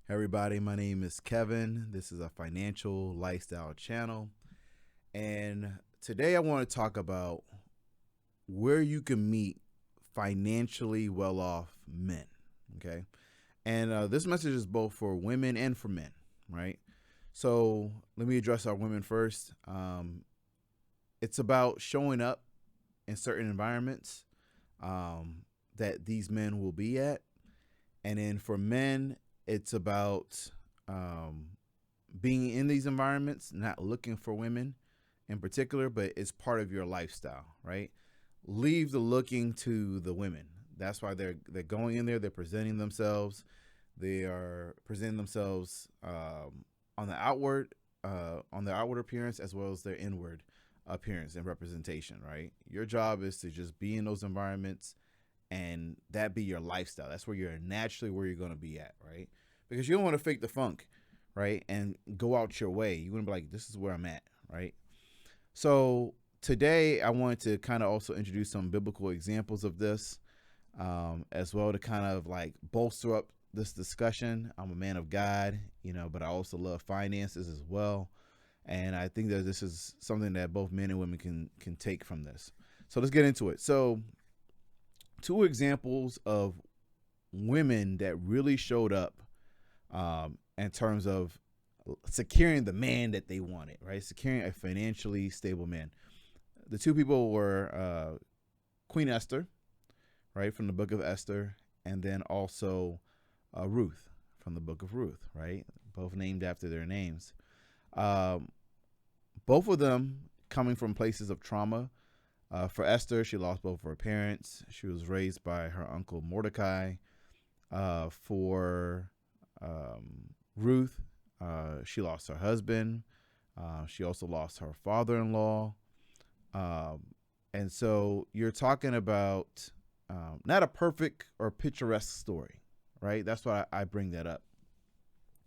Everybody, my name is Kevin. This is a financial lifestyle channel. And today I want to talk about where you can meet financially well off men. Okay. And this message is both for women and for men, right? So let me address our women first. It's about showing up in certain environments um, that these men will be at. And then for men, it's about um, being in these environments, not looking for women in particular, but it's part of your lifestyle, right? Leave the looking to the women. That's why they're going in there. They're presenting themselves. They are presenting themselves on their outward appearance as well as their inward appearance and representation, right? Your job is to just be in those environments and that be your lifestyle. That's where you're naturally where you're going to be at, right? Because you don't want to fake the funk, right? And go out your way. You want to be like, this is where I'm at, right? So today I wanted to kind of also introduce some biblical examples of this as well to kind of like bolster up this discussion. I'm a man of God, but I also love finances as well. And I think that this is something that both men and women can take from this. So let's get into it. So two examples of women that really showed up in terms of securing the man that they wanted, right? Securing a financially stable man. The two people were Queen Esther, right, from the book of Esther, and then also Ruth from the book of Ruth, right? Both named after their names. Um, both of them coming from places of trauma. For Esther, she lost both of her parents. She was raised by her uncle Mordecai. For Ruth, she lost her husband. She also lost her father-in-law. Um, and so you're talking about not a perfect or picturesque story, right? That's why I bring that up.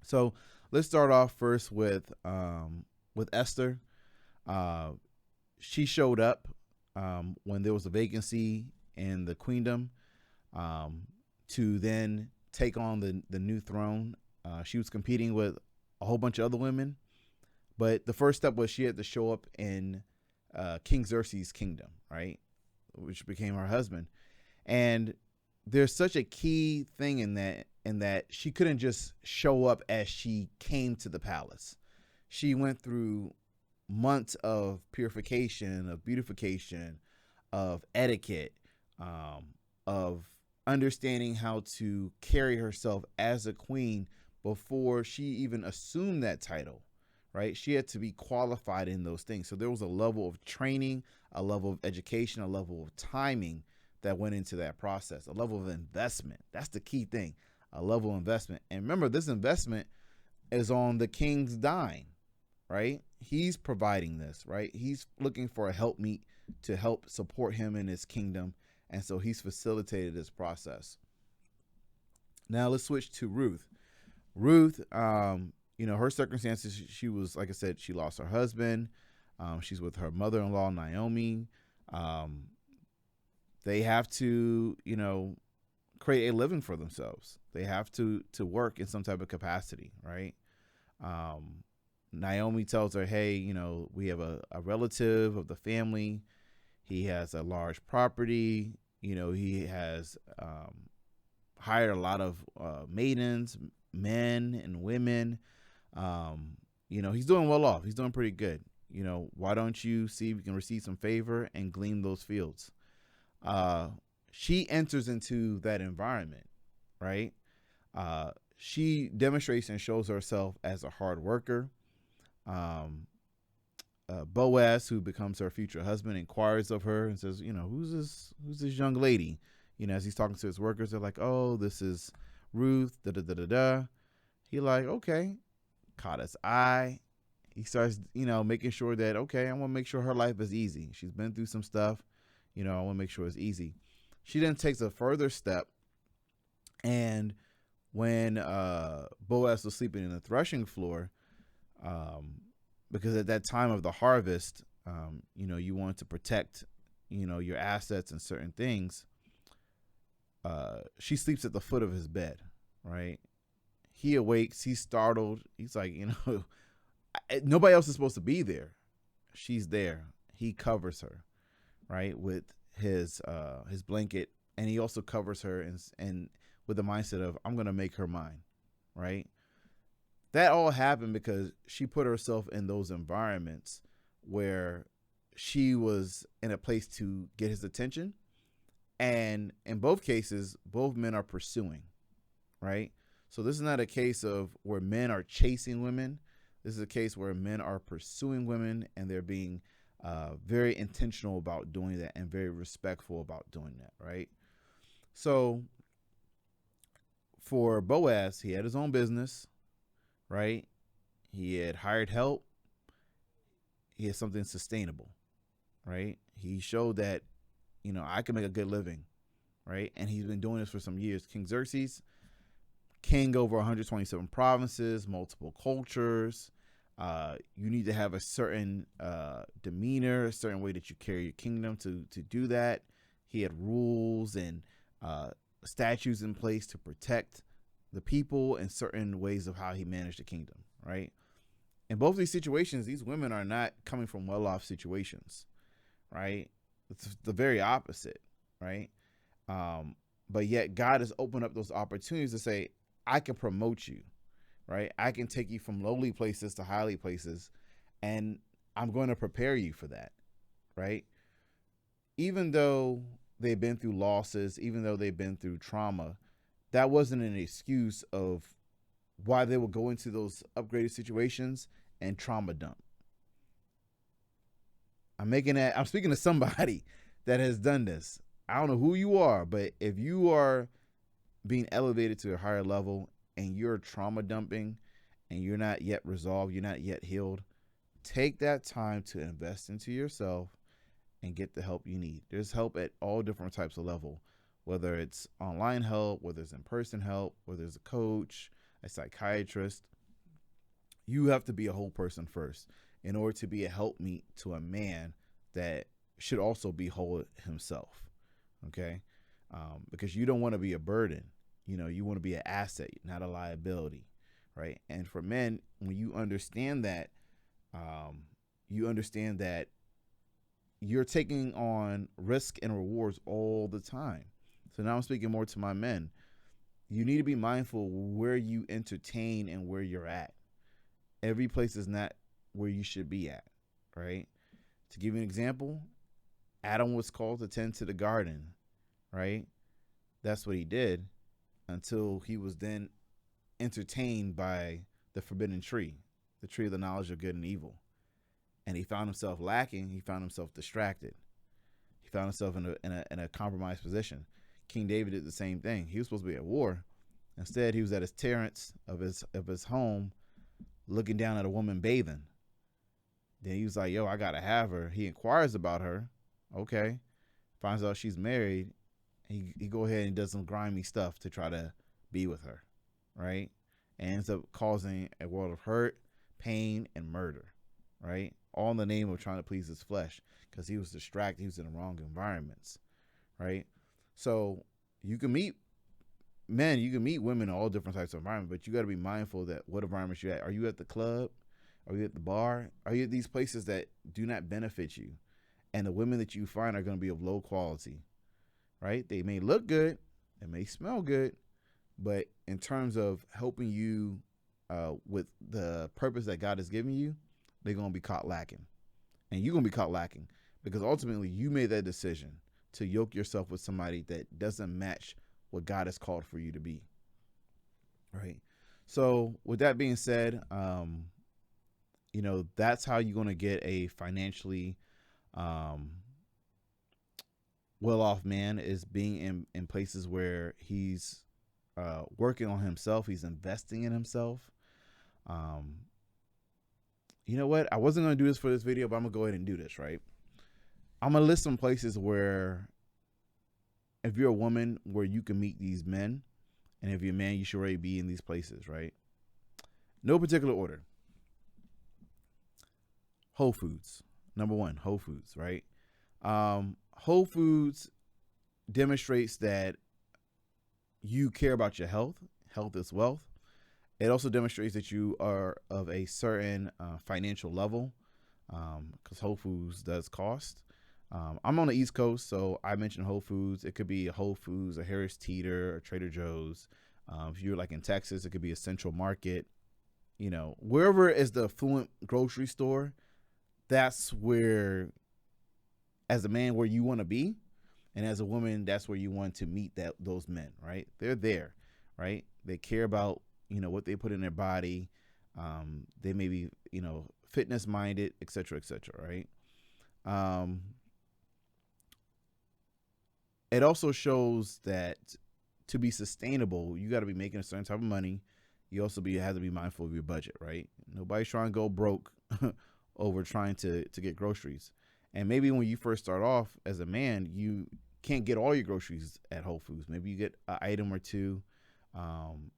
So let's start off first with Esther. Uh, she showed up when there was a vacancy in the queendom um, to then take on the new throne. She was competing with a whole bunch of other women, but the first step was she had to show up in King Xerxes' kingdom, right, which became her husband. And there's such a key thing in that she couldn't just show up as she came to the palace. She went through months of purification, of beautification, of etiquette, of understanding how to carry herself as a queen before she even assumed that title, right? She had to be qualified in those things. So there was a level of training, a level of education, a level of timing that went into that process, a level of investment. That's the key thing, a level of investment. And remember, this investment is on the king's dime, right? He's providing this, right? He's looking for a helpmeet to help support him in his kingdom. And so he's facilitated this process. Now let's switch to Ruth. Ruth, her circumstances, she was, like I said, she lost her husband. She's with her mother-in-law, Naomi. Um, they have to, create a living for themselves. They have to work in some type of capacity, right? Um, Naomi tells her, hey, we have a relative of the family. He has a large property. He has hired a lot of maidens, men and women. He's doing well off. He's doing pretty good. Why don't you see if you can receive some favor and glean those fields? She enters into that environment, right? She demonstrates and shows herself as a hard worker. Um, Boaz, who becomes her future husband, inquires of her and says, who's this young lady? As he's talking to his workers, they're like, oh, this is Ruth, da da da da da. He like, okay, caught his eye. He starts, making sure that, okay, I want to make sure her life is easy. She's been through some stuff. I want to make sure it's easy. She then takes a further step. And when Boaz was sleeping in the threshing floor, um, because at that time of the harvest, you want to protect, your assets and certain things. She sleeps at the foot of his bed, right? he awakes, he's startled. He's like, nobody else is supposed to be there. She's there. He covers her, right, with his blanket, and he also covers her and with the mindset of, I'm gonna make her mine, right? That all happened because she put herself in those environments where she was in a place to get his attention. And in both cases, both men are pursuing, right? So this is not a case of where men are chasing women. This is a case where men are pursuing women, and they're being very intentional about doing that and very respectful about doing that, right? So for Boaz, he had his own business, right? He had hired help. He had something sustainable, right? He showed that, I can make a good living, right? And he's been doing this for some years. King Xerxes, king over 127 provinces, multiple cultures. You need to have a certain demeanor, a certain way that you carry your kingdom to do that. He had rules and statutes in place to protect the people and certain ways of how he managed the kingdom, right? In both these situations, these women are not coming from well-off situations, right? It's the very opposite, right? But yet God has opened up those opportunities to say, I can promote you, right? I can take you from lowly places to highly places, and I'm going to prepare you for that, right? Even though they've been through losses, even though they've been through trauma, that wasn't an excuse of why they would go into those upgraded situations and trauma dump. I'm speaking to somebody that has done this. I don't know who you are, but if you are being elevated to a higher level and you're trauma dumping and you're not yet resolved, you're not yet healed, take that time to invest into yourself and get the help you need. There's help at all different types of level, whether it's online help, whether it's in-person help, whether it's a coach, a psychiatrist. You have to be a whole person first in order to be a helpmeet to a man that should also be whole himself, okay? Because you don't want to be a burden. You want to be an asset, not a liability, right? And for men, when you understand that you're taking on risk and rewards all the time. So now I'm speaking more to my men. You need to be mindful where you entertain and where you're at. Every place is not where you should be at, right? To give you an example, Adam was called to tend to the garden, right? That's what he did until he was then entertained by the forbidden tree, the tree of the knowledge of good and evil. And he found himself lacking. He found himself distracted. He found himself in a compromised position. King David did the same thing. He was supposed to be at war. Instead, he was at his terrace of his home, looking down at a woman bathing. Then he was like, yo, I gotta have her. He inquires about her. Okay. Finds out she's married. He go ahead and does some grimy stuff to try to be with her, right? And ends up causing a world of hurt, pain, and murder, right? All in the name of trying to please his flesh, because he was distracted. He was in the wrong environments, right? So you can meet men, you can meet women in all different types of environments, but you got to be mindful that what environments you're at. Are you at the club? Are you at the bar? Are you at these places that do not benefit you? And the women that you find are going to be of low quality, right? They may look good, they may smell good, but in terms of helping you with the purpose that God has given you, they're going to be caught lacking. And you're going to be caught lacking because ultimately you made that decision to yoke yourself with somebody that doesn't match what God has called for you to be, right? So with that being said, that's how you're going to get a financially well-off man, is being in places where he's working on himself. He's investing in himself. You know what? I wasn't going to do this for this video, but I'm going to go ahead and do this, right? I'm going to list some places where, if you're a woman, where you can meet these men. And if you're a man, you should already be in these places, right? No particular order. Whole Foods. Number one, Whole Foods, right? Whole Foods demonstrates that you care about your health. Health is wealth. It also demonstrates that you are of a certain financial level, because Whole Foods does cost. I'm on the East Coast, so I mentioned Whole Foods. It could be a Whole Foods, a Harris Teeter, or Trader Joe's. If you're like in Texas, it could be a Central Market. You know, wherever is the affluent grocery store, that's where, as a man, where you want to be, and as a woman, that's where you want to meet those men. Right? They're there, right? They care about what they put in their body. They may be fitness minded, etc., etc. Right? It also shows that to be sustainable, you got to be making a certain type of money. You also have to be mindful of your budget, right? Nobody's trying to go broke over trying to get groceries. And maybe when you first start off as a man, you can't get all your groceries at Whole Foods. Maybe you get an item or two.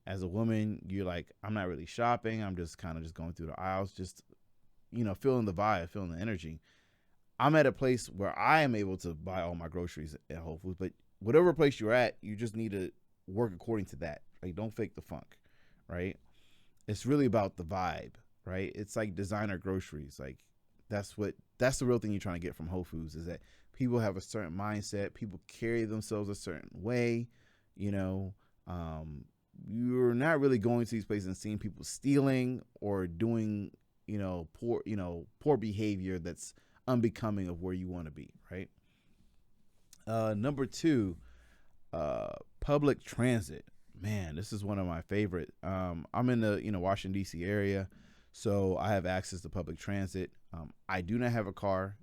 As a woman, you're like, I'm not really shopping. I'm just kind of just going through the aisles, just feeling the vibe, feeling the energy. I'm at a place where I am able to buy all my groceries at Whole Foods, but whatever place you're at, you just need to work according to that. Like, don't fake the funk, right? It's really about the vibe, right? It's like designer groceries. Like, that's the real thing you're trying to get from Whole Foods, is that people have a certain mindset. People carry themselves a certain way. You're not really going to these places and seeing people stealing or doing, poor behavior that's unbecoming of where you want to be, right? Number 2, public transit. Man, this is one of my favorite. I'm in the Washington D.C. area, so I have access to public transit. I do not have a car.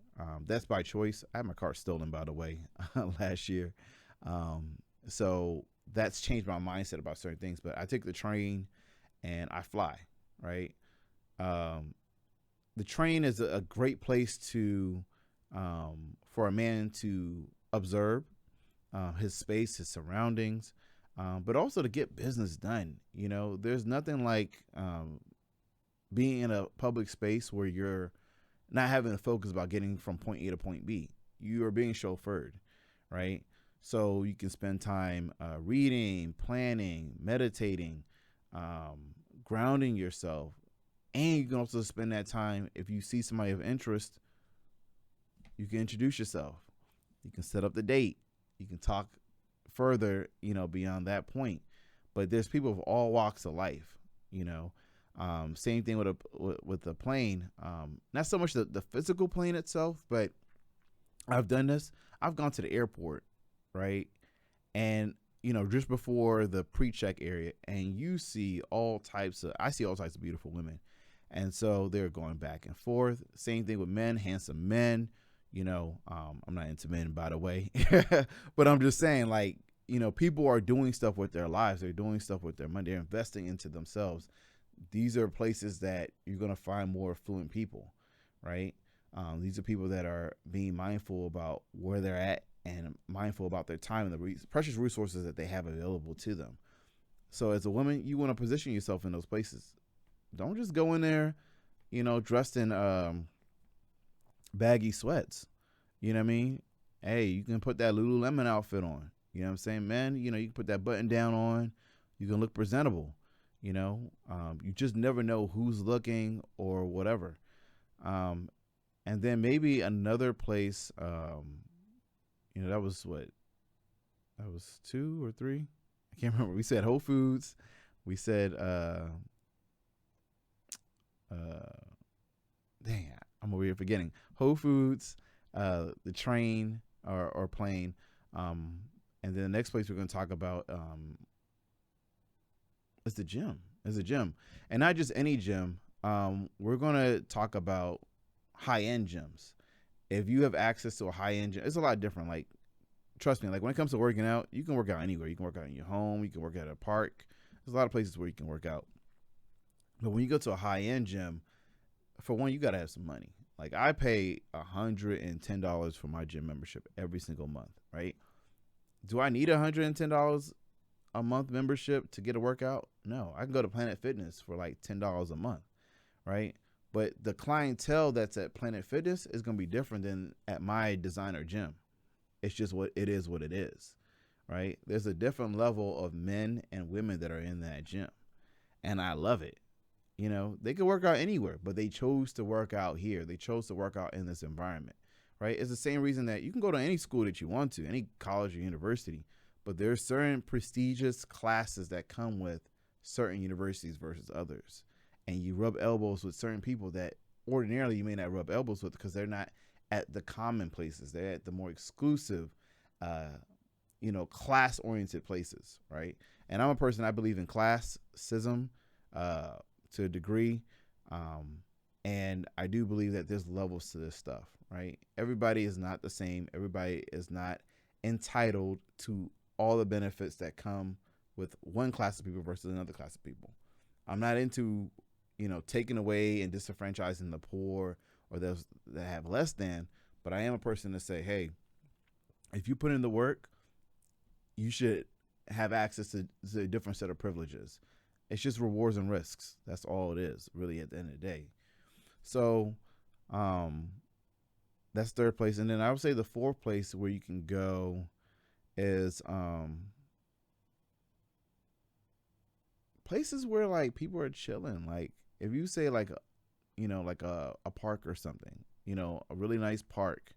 That's by choice. I had my car stolen, by the way, last year. So that's changed my mindset about certain things. But I take the train and I fly, right? The train is a great place to for a man to observe his space, his surroundings, but also to get business done. There's nothing like being in a public space where you're not having to focus about getting from point A to point B. You are being chauffeured, right? So you can spend time reading, planning, meditating, grounding yourself. And you can also spend that time, if you see somebody of interest, you can introduce yourself. You can set up the date. You can talk further, beyond that point. But there's people of all walks of life, Same thing with the plane. Not so much the physical plane itself, but I've done this. I've gone to the airport, right? And just before the pre-check area, and I see all types of beautiful women. And so they're going back and forth. Same thing with men, handsome men. I'm not into men, by the way, but I'm just saying, like, people are doing stuff with their lives. They're doing stuff with their money. They're investing into themselves. These are places that you're going to find more affluent people, right? These are people that are being mindful about where they're at and mindful about their time and the precious resources that they have available to them. So as a woman, you want to position yourself in those places. Don't just go in there, dressed in baggy sweats. You know what I mean? Hey, you can put that Lululemon outfit on. You know what I'm saying, man? You can put that button down on. You can look presentable. You just never know who's looking or whatever. And then maybe another place. That was 2 or 3. I can't remember. We said Whole Foods. We said dang, I'm over here forgetting. Whole Foods, the train or plane, and then the next place we're going to talk about is the gym. And not just any gym. We're going to talk about high-end gyms. If you have access to a high-end gym, it's a lot different. Like, trust me, like when it comes to working out, you can work out anywhere. You can work out in your home. You can work out at a park. There's a lot of places where you can work out. But when you go to a high-end gym, for one, you got to have some money. Like, I pay $110 for my gym membership every single month, right? Do I need $110 a month membership to get a workout? No, I can go to Planet Fitness for like $10 a month, right? But the clientele that's at Planet Fitness is going to be different than at my designer gym. It's just what it is, right? There's a different level of men and women that are in that gym. and I love it. You know, they could work out anywhere, but they chose to work out here. They chose to work out in this environment, right? It's the same reason that you can go to any school that you want to, any college or university, but there are certain prestigious classes that come with certain universities versus others. And you rub elbows with certain people that ordinarily you may not rub elbows with because they're not at the common places. They're at the more exclusive, class oriented places, right? And I'm a person, I believe in classism to a degree. And I do believe that there's levels to this stuff, right? Everybody is not the same. Everybody is not entitled to all the benefits that come with one class of people versus another class of people. I'm not into, taking away and disenfranchising the poor or those that have less than, but I am a person to say, hey, if you put in the work, you should have access to a different set of privileges. It's just rewards and risks. That's all it is, really, at the end of the day. So that's third place. And then I would say the fourth place where you can go is places where like people are chilling. Like if you say like a park or something, a really nice park,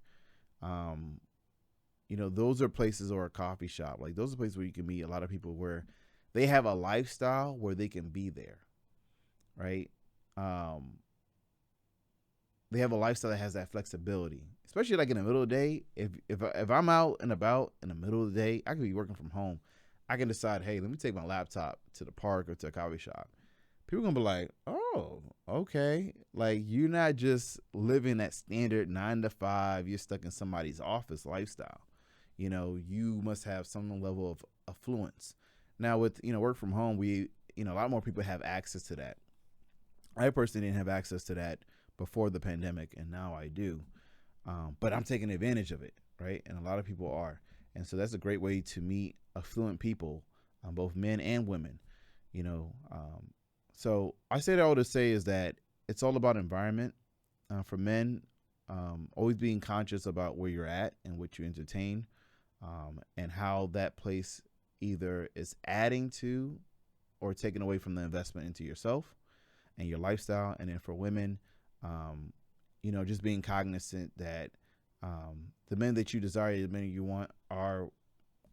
those are places, or a coffee shop. Like those are places where you can meet a lot of people where they have a lifestyle where they can be there, right? They have a lifestyle that has that flexibility, especially like in the middle of the day. If I'm out and about in the middle of the day, I could be working from home. I can decide, hey, let me take my laptop to the park or to a coffee shop. People are gonna be like, oh, okay. Like you're not just living that standard 9 to 5. You're stuck in somebody's office lifestyle. You must have some level of affluence. Now with, work from home, we, a lot more people have access to that. I personally didn't have access to that before the pandemic, and now I do. But I'm taking advantage of it, right? And a lot of people are. And so that's a great way to meet affluent people, both men and women, So I say that all to say is that it's all about environment. For men, always being conscious about where you're at and what you entertain, and how that place either is adding to or taking away from the investment into yourself and your lifestyle. And then for women, just being cognizant that the men that you desire, the men you want are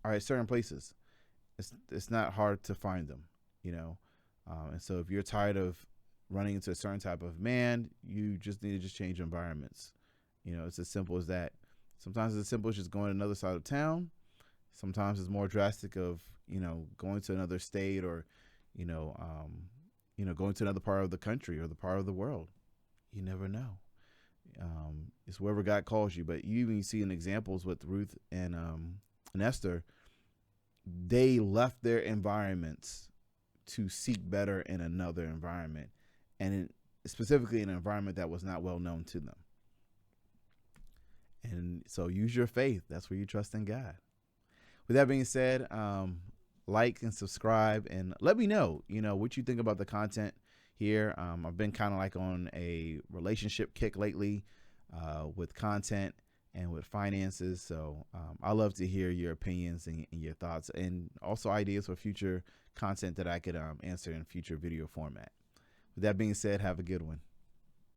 at certain places. It's not hard to find them, and so if you're tired of running into a certain type of man, you just need to just change environments. It's as simple as that. Sometimes it's as simple as just going to another side of town. Sometimes it's more drastic of, going to another state or, going to another part of the country or the part of the world. You never know. It's wherever God calls you. But you even see in examples with Ruth and Esther, they left their environments to seek better in another environment, and specifically in an environment that was not well known to them. And so use your faith. That's where you trust in God. With that being said, like and subscribe and let me know, what you think about the content here. I've been kind of like on a relationship kick lately with content and with finances. So I love to hear your opinions and your thoughts, and also ideas for future content that I could answer in future video format. With that being said, have a good one.